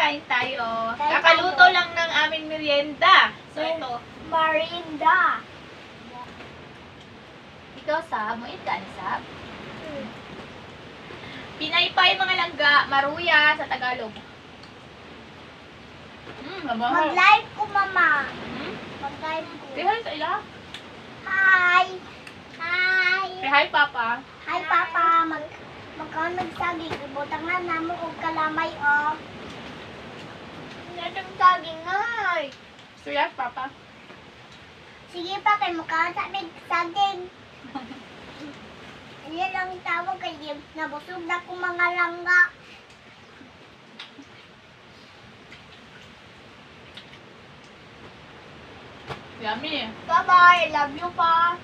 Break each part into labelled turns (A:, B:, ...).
A: kain tayo.
B: Kain
A: Kakaluto
B: tayo.
A: lang ng aming merienda. So, ito.
B: Marinda.
A: Ikaw, Sab. Mo ka ni Sab. Pinaypay mga langga. Maruya sa Tagalog. Mabango.
B: Mag-live ko, mama.
A: Hmm?
B: Mag-live ko.
A: Say hi sa ila.
B: Hi. Hi.
A: Say hi, Papa.
B: Hi, Papa. Magkaon nagsaging. Ibutang na namo og kalamay, oh. Natang saging, ay.
A: So, yes, Papa.
B: Sige pa, kay mukha sa amin saging. Yan lang tawag kay nabusog na kong mga langga.
A: Yummy.
B: Bye-bye. Love you pa.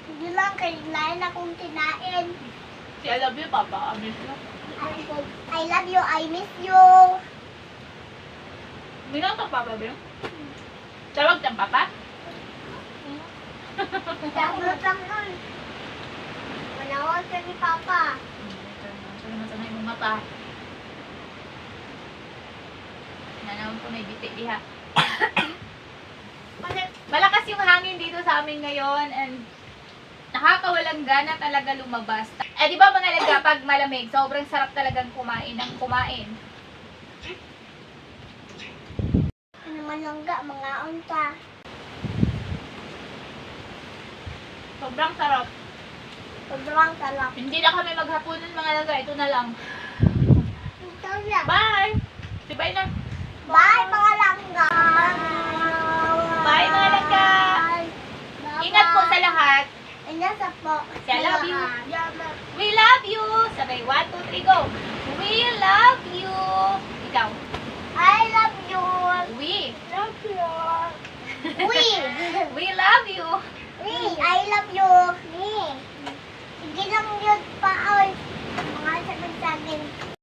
B: Sige lang, kay lain akong kinain.
A: I love you, Papa. I miss you.
B: I love you. I miss you.
A: Hindi na ito, Papa, ba? Tawag ng Papa?
B: Tawag lang nun. Manawag ka ni Papa.
A: Sabi mo sa yung mata. Nanawag ko may biti diha. Malakas yung hangin dito sa amin ngayon and nakakawalang gana talaga lumabas. Eh di ba mga laga, pag malamig, sobrang sarap talagang kumain ng kumain.
B: Ano man langga, mga unta.
A: Sobrang sarap.
B: Sobrang sarap.
A: Hindi na kami maghapunan mga laga, ito na lang.
B: Ito lang.
A: Bye! Si bye na.
B: Bye mga langga.
A: Bye mga langga. Ingat po sa lahat.
B: Ingat po.
A: I love you.
B: Yaman.
A: We love you! Sabay, 1, 2, 3, go! We love you! Ikaw.
B: I love you.
A: We.
B: Love you. We.
A: We love you!
B: We. I love you. Me. Sige lang yun pa. Mga sa magsaging.